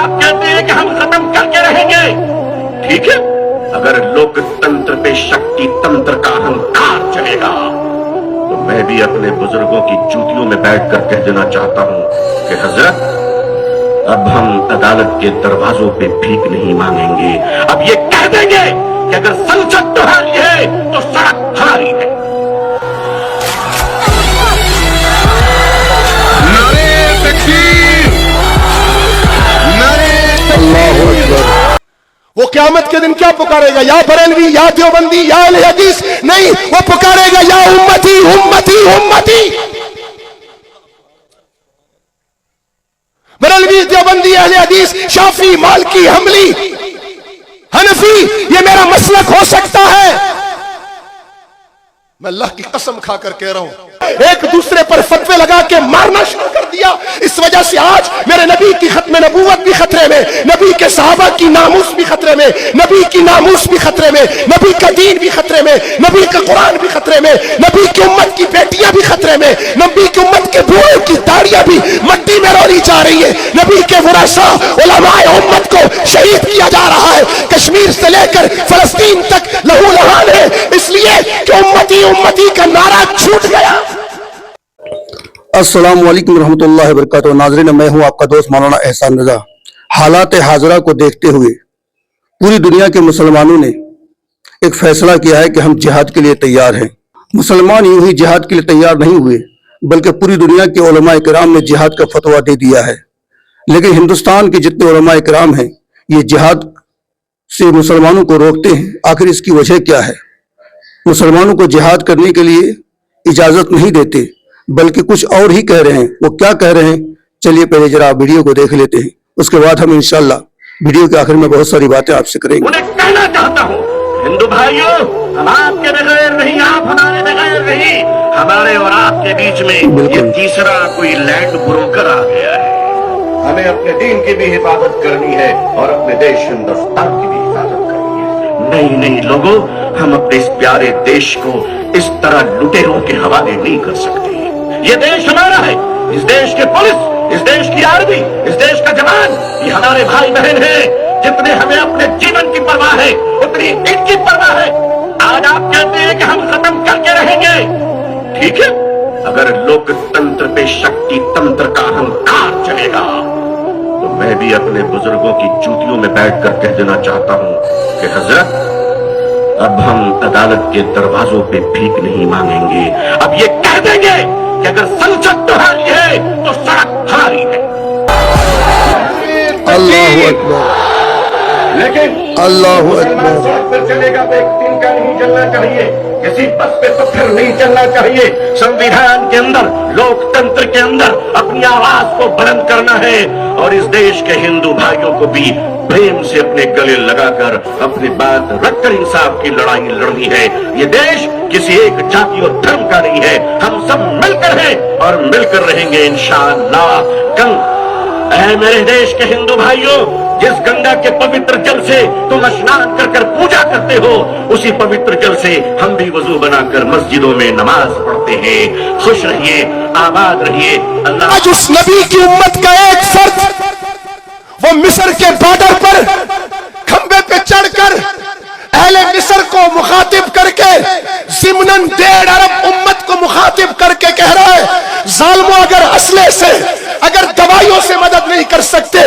आप कहते हैं कि हम खत्म करके रहेंगे, ठीक है। अगर लोकतंत्र पे शक्ति तंत्र का अहंकार चलेगा तो मैं भी अपने बुजुर्गों की जूतियों में बैठकर कह देना चाहता हूं कि हजरत, अब हम अदालत के दरवाजों पे भीख नहीं मांगेंगे। अब ये कह देंगे कि अगर संसद तुम्हारी है तो सड़क हमारी है। वो क़यामत के दिन क्या पुकारेगा? या बरेलवी, या देवबंदी, या अहले हदीस नहीं, वो पुकारेगा या उम्मती उम्मती उम्मती। बरेलवी, देवबंदी, अहले हदीस, शाफी, मालिकी, हम्बली, हनफी, ये मेरा मसलक हो सकता है। मैं अल्लाह की कसम खाकर कह रहा हूं, एक दूसरे पर फतवे लगा के मारना शुरू कर दिया। इस वजह से आज मेरे नबी की खत्म नबूवत भी खतरे में, नबी के सहाबा की नामूस भी खतरे में, नबी की नामूस भी खतरे में, नबी का दीन भी खतरे में, नबी का कुरान भी खतरे में, नबी की उम्मत की बेटियां भी खतरे में, नबी की उम्मत के बूढ़ों की दाढ़ियां भी मट्टी में रोली जा रही है। नबी के वरासा उलमाए उम्मत को शहीद किया जा रहा है। कश्मीर से लेकर फलस्तीन तक लहू लहान है, इसलिए कि उम्मती उम्मती का नारा छूट गया। अस्सलाम वालेकुम रहमतुल्लाहि व बरकातहू। नाज़रीन, मैं हूं आपका दोस्त मौलाना एहसान रज़ा। हालात हाज़िरा को देखते हुए पूरी दुनिया के मुसलमानों ने एक फैसला किया है कि हम जिहाद के लिए तैयार हैं। मुसलमान यूं ही जिहाद के लिए तैयार नहीं हुए, बल्कि पूरी दुनिया के उलमाए किराम ने जिहाद का फतवा दे दिया है। लेकिन हिंदुस्तान के जितने उलमाए किराम हैं, ये जिहाद से मुसलमानों को रोकते हैं। आखिर इसकी वजह क्या है? मुसलमानों को जिहाद करने के लिए इजाजत नहीं देते, बल्कि कुछ और ही कह रहे हैं। वो क्या कह रहे हैं, चलिए पहले जरा आप वीडियो को देख लेते हैं, उसके बाद हम इंशाअल्लाह वीडियो के आखिर में बहुत सारी बातें आपसे करेंगे। उन्हें कहना चाहता हूँ, हिंदू भाइयों, हम आपके बगैर नहीं, आप हमारे बगैर नहीं, हमारे और आपके बीच में ये तीसरा कोई लैंड ब्रोकर आ गया है। हमें अपने दीन की भी हिफाजत करनी है और अपने देश हिंदुस्तान की भी हिफाजत करनी है। नहीं नहीं लोगों, हम अपने इस प्यारे देश को इस तरह लुटेरों के हवाले नहीं कर सकते। ये देश हमारा है। इस देश के पुलिस, इस देश की आर्मी, इस देश का जवान, ये हमारे भाई बहन हैं। जितने हमें अपने जीवन की परवाह है, उतनी इनकी परवाह है। आज आप कहते हैं कि हम खत्म करके रहेंगे, ठीक है। अगर लोकतंत्र पे शक्ति तंत्र का अहंकार चलेगा तो मैं भी अपने बुजुर्गों की जूतियों में बैठकर कह देना चाहता हूं कि हजरत, अब हम अदालत के दरवाजों पे भीख नहीं मांगेंगे। अब ये कह देंगे कि अगर संसद तुम्हारी है तो सड़क हमारी है। अल्लाहु अकबर, लेकिन अल्लाहु अकबर। सड़क पर चलेगा तो एक दिन का नहीं चलना चाहिए, किसी बस पे पत्थर नहीं चलना चाहिए। संविधान के अंदर, लोकतंत्र के अंदर अपनी आवाज को बुलंद करना है और इस देश के हिंदू भाइयों को भी प्रेम से अपने गले लगाकर अपनी बात रखकर इंसाफ की लड़ाई लड़नी है। ये देश किसी एक जाति और धर्म का नहीं है, हम सब मिलकर हैं और मिलकर रहेंगे इंशाअल्लाह। ऐ मेरे देश के हिंदू भाइयों, जिस गंगा के पवित्र जल से तुम स्नान कर कर पूजा करते हो, उसी पवित्र जल से हम भी वजू बनाकर मस्जिदों में नमाज पढ़ते हैं। खुश रहिए, आबाद रहिए। अल्लाह। आज उस नबी की उम्मत का एक फर्द वो मिस्र के बॉर्डर पर खंबे पे चढ़कर अहले मिस्र को मुखातिब करके ज़िमनन 1.5 अरब उम्मत को मुखातिब करके कह रहा है, जालिमों, अगर असले से, अगर दवाइयों से मदद नहीं कर सकते,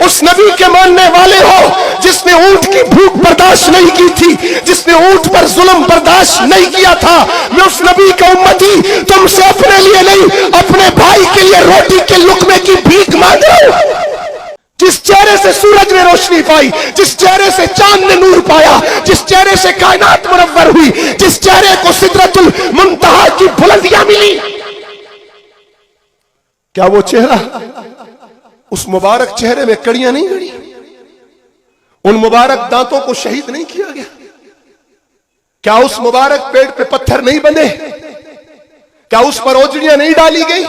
उस नबी के मानने वाले हो जिसने ऊंट की भूख बर्दाश्त नहीं की थी, जिसने ऊंट पर जुल्म बर्दाश्त नहीं किया था, मैं उस नबी का उम्मती तुमसे अपने लिए नहीं, अपने भाई के लिए रोटी के लुकमे की भीख मांग रहा हूं। जिस चेहरे से सूरज ने रोशनी पाई, जिस चेहरे से चांद ने नूर पाया, जिस चेहरे से कायनात मुनव्वर हुई, जिस चेहरे को सिदरतुल मुंतहा की बुलंदियां मिली, क्या वो चेहरा, उस मुबारक चेहरे में कड़ियां नहीं गड़ी? उन मुबारक दांतों को शहीद नहीं किया गया? क्या उस मुबारक पेट पे पत्थर नहीं बंधे? क्या उस पर ओजड़ियां नहीं डाली गई?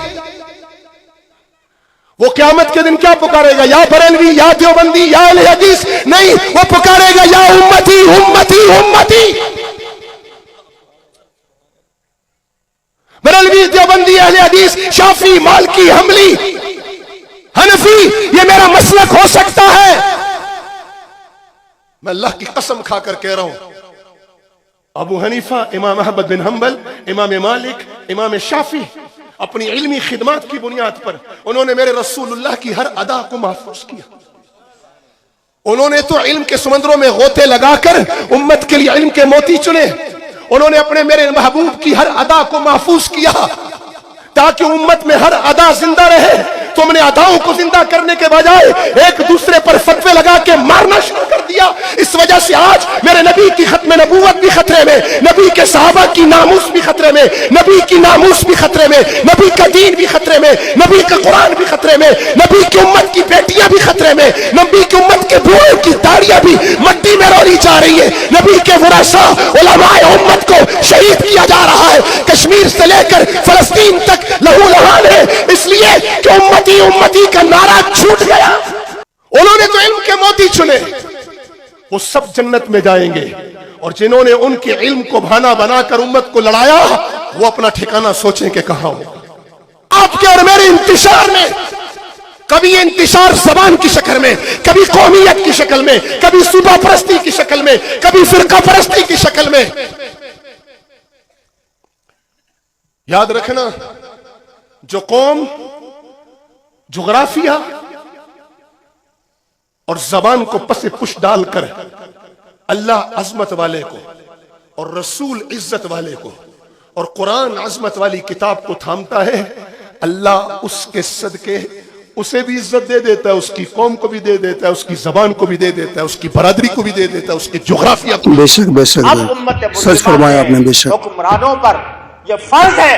वो क़यामत के दिन क्या पुकारेगा? या बरेलवी, या देवबंदी, या अहले हदीस नहीं, वो पुकारेगा या उम्मती उम्मती उम्मती। बरेलवी, देवबंदी, अहले हदीस, शाफी, मालिकी, हम्बली, हनफी, ये मेरा मसलक हो सकता है। मैं अल्लाह की कसम खाकर कह रहा हूं, अबू हनीफा, इमाम अहमद बिन हम्बल, इमाम मालिक, इमाम शाफी अपनी इल्मी खिदमत की बुनियाद पर उन्होंने मेरे रसूलुल्लाह की हर अदा को महफूज किया। उन्होंने तो इल्म के समंदरों में गोते लगाकर उम्मत के लिए इल्म के मोती चुने। उन्होंने अपने मेरे महबूब की हर अदा को महफूज किया ताकि उम्मत में हर अदा जिंदा रहे। तुमने अदाओं को जिंदा करने के बजाय एक दूसरे पर फतवे लगा के मारना शुरू कर दिया। इस वजह से आज मेरे नबी की खत्म नबूवत भी खतरे में, नबी के सहाबा की नामूस भी खतरे में, नबी की नामूस भी खतरे में, नबी का दीन भी खतरे में, नबी का कुरान भी खतरे में, नबी की उम्मत की बेटियां भी खतरे में, नबी की उम्मत के बूढ़ों की दाढ़ियां भी मिट्टी में रोली जा रही है। नबी के वरासा उलमाए उम्मत को शहीद किया जा रहा है। कश्मीर से लेकर फलस्तीन तक लहू लहान है, इसलिए कि उम्मती का नारा छूट गया। उन्होंने तो इल्म के मोती चुने, वो सब जन्नत में जाएंगे, और जिन्होंने उनके इल्म को बहाना बनाकर उम्मत को लड़ाया वो अपना ठिकाना सोचें कि कहां हो। आपके और मेरे इंतशार में कभी ये इंतशार जबान की शक्ल में, कभी कौमियत की शक्ल में, कभी सूबा परस्ती की शक्ल में, कभी फिरका परस्ती की शक्ल में। याद रखना, जो कौम जोग्राफिया और जबान को पसे पुश डालकर अल्लाह अजमत वाले को और रसूल इज्जत वाले को और कुरान अजमत वाली किताब को थामता है, अल्लाह उसके सदके उसे भी इज्जत दे देता है, उसकी कौम को भी दे देता है, उसकी जबान को भी दे देता है, उसकी बरादरी को भी दे देता है, उसके जोग्राफिया को। बेशक बेशक सच फरमाया आपने। बेशक हुक्मरानों पर यह फर्ज है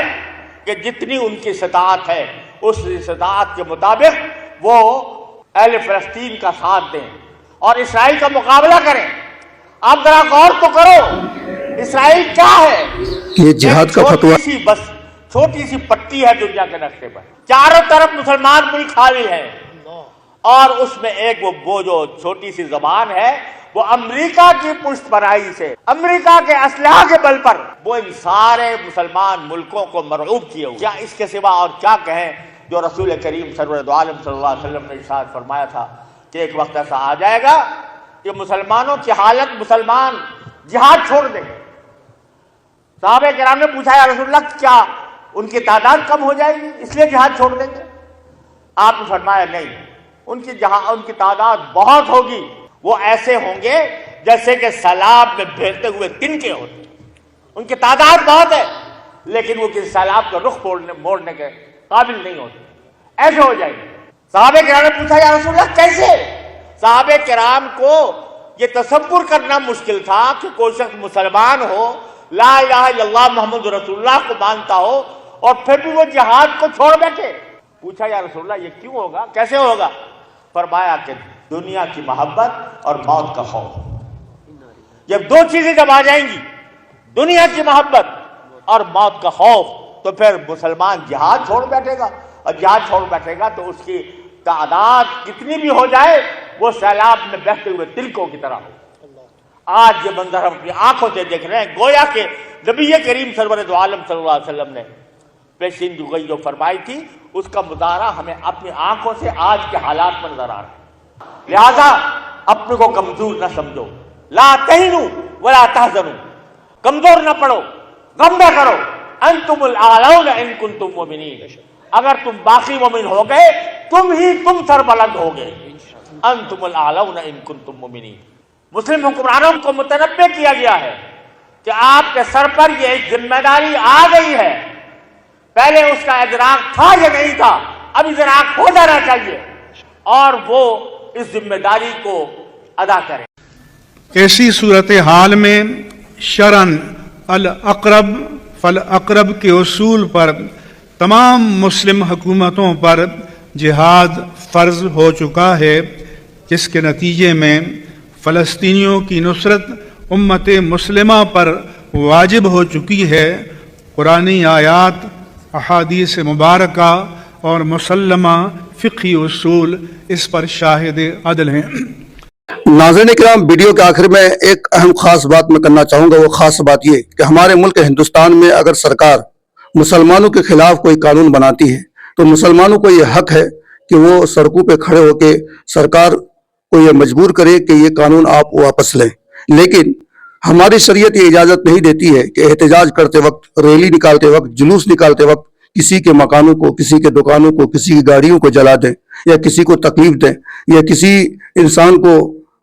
कि जितनी उनकी इस्तात है उस इस्तात के मुताबिक वो अहले फलस्तीन का साथ दें और इसराइल का मुकाबला करें। आप जरा गौर तो करो, इसराइल क्या है? ये जिहाद का फतवा, बस छोटी सी पट्टी है दुनिया के नक्शे पर, चारों तरफ मुसलमान मुल्क हावी है, और उसमें एक वो जो छोटी सी जबान है वो अमेरिका की पुष्टपनाही से, अमेरिका के असलहा के बल पर वो इन सारे मुसलमान मुल्कों को मरऊब किए हुए। क्या इसके सिवा और क्या कहें जो रसूल करीम सरवर दो आलम सल्लल्लाहु अलैहि वसल्लम ने इरशाद फरमाया था कि एक वक्त ऐसा आ जाएगा कि मुसलमानों की हालत, मुसलमान जिहाद छोड़ देंगे। साहबे किराम ने पूछा, या रसूलल्लाह क्या उनकी तादाद कम हो जाएगी इसलिए जिहाद छोड़ देंगे? आपने फरमाया नहीं, उनकी तादाद बहुत होगी। वो ऐसे होंगे जैसे कि सैलाब में बहते हुए तिनके होते। उनकी तादाद बहुत है लेकिन वो किसी सैलाब का रुख मोड़ने के काबिल नहीं होते, ऐसे हो जाएंगे। साहबे किराम ने पूछा, या रसूलल्लाह कैसे? साहबे किराम को ये तसव्वुर करना मुश्किल था कि कोई शख्स मुसलमान हो, ला इलाहा इल्लल्लाह मुहम्मद रसूलुल्लाह को मानता हो और फिर भी वो जिहाद को छोड़ बैठे। पूछा, या रसूलल्लाह ये क्यों होगा, कैसे होगा? फरमाया कि दुनिया की मोहब्बत और मौत का खौफ, जब दो चीजें जब आ जाएंगी, दुनिया की मोहब्बत और मौत का खौफ, तो फिर मुसलमान जिहाद छोड़ बैठेगा, और जिहाद छोड़ बैठेगा तो उसकी तादाद कितनी भी हो जाए वो सैलाब में बहते हुए तिलकों की तरह हो। आज ये मंजर हम अपनी आंखों से देख रहे हैं, गोया के नबी करीम सरवर दो आलम सल्लल्लाहु अलैहि वसल्लम ने पेशिन जो फरमाई थी उसका मुदारा हमें अपनी आंखों से आज के हालात में नजर आ रहा है। लिहाजा अपने को कमजोर न समझो, ला तहीनु वला तहज़नु, कमजोर न पड़ो, गम न करो, अंतुमुल आलौना इन कुंतुम मुमिनीन, अगर तुम बाकी मोमिन हो गए तुम सरबलंद हो गए, अंतुमुल आलौना इन कुंतुम मुमिनीन। मुस्लिम हुक्मरानों को मुतनब्बे किया गया है कि आपके सर पर यह जिम्मेदारी आ गई है, पहले उसका इदराक था या नहीं था, अब इदराक हो जाना चाहिए और वो इस जिम्मेदारी को अदा करें। ऐसी सूरत हाल में शरन अल अक़रब फल अक़रब के उसूल पर तमाम मुस्लिम हुकूमतों पर जिहाद फ़र्ज़ हो चुका है, जिसके नतीजे में फ़लस्तीनियों की नुसरत उम्मत मुस्लिमा पर वाजिब हो चुकी है। कुरानी आयात, अहादीस मुबारका और मुसल्लमा फ़िक़ही उसूल इस पर शाहिद अदल हैं। नाज़रीन किराम, वीडियो के आखिर में एक अहम खास बात मैं करना चाहूँगा। वो खास बात ये कि हमारे मुल्क हिंदुस्तान में अगर सरकार मुसलमानों के खिलाफ कोई कानून बनाती है तो मुसलमानों को ये हक है कि वो सड़कों पे खड़े होकर सरकार को ये मजबूर करे कि ये कानून आप वापस लें, लेकिन हमारी शरीयत ये इजाजत नहीं देती है कि एहतजाज करते वक्त, रैली निकालते वक्त, जुलूस निकालते वक्त किसी के मकानों को, किसी के दुकानों को, किसी की गाड़ियों को जला दें या किसी को तकलीफ दें या किसी इंसान को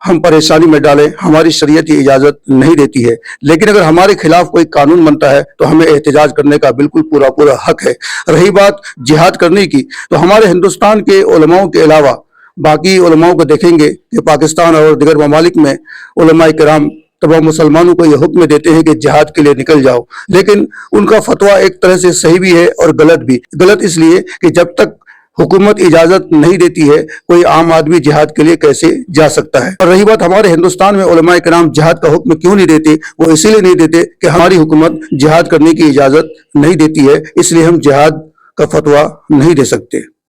हम परेशानी में डालें। हमारी शरीयत ये इजाजत नहीं देती है। लेकिन अगर हमारे खिलाफ कोई कानून बनता है तो हमें एहतजाज करने का बिल्कुल पूरा हक है। रही बात जिहाद करने की, तो हमारे हिंदुस्तान के उलमाओं के अलावा बाकी उलमाओं को देखेंगे कि पाकिस्तान और दीगर ममालिक में उलमाए किराम तमाम मुसलमानों को ये हुक्म देते हैं कि जिहाद के लिए निकल जाओ, लेकिन उनका फतवा एक तरह से सही भी है और गलत भी। गलत इसलिए कि जब तक हुकूमत इजाजत नहीं देती है, कोई आम आदमी जिहाद के लिए कैसे जा सकता है। और रही बात हमारे हिंदुस्तान में उलमाए किराम जिहाद का हुक्म क्यों नहीं देते, वो इसीलिए नहीं देते कि हमारी हुकूमत जिहाद करने की इजाजत नहीं देती है, इसलिए हम जिहाद का फतवा नहीं दे सकते।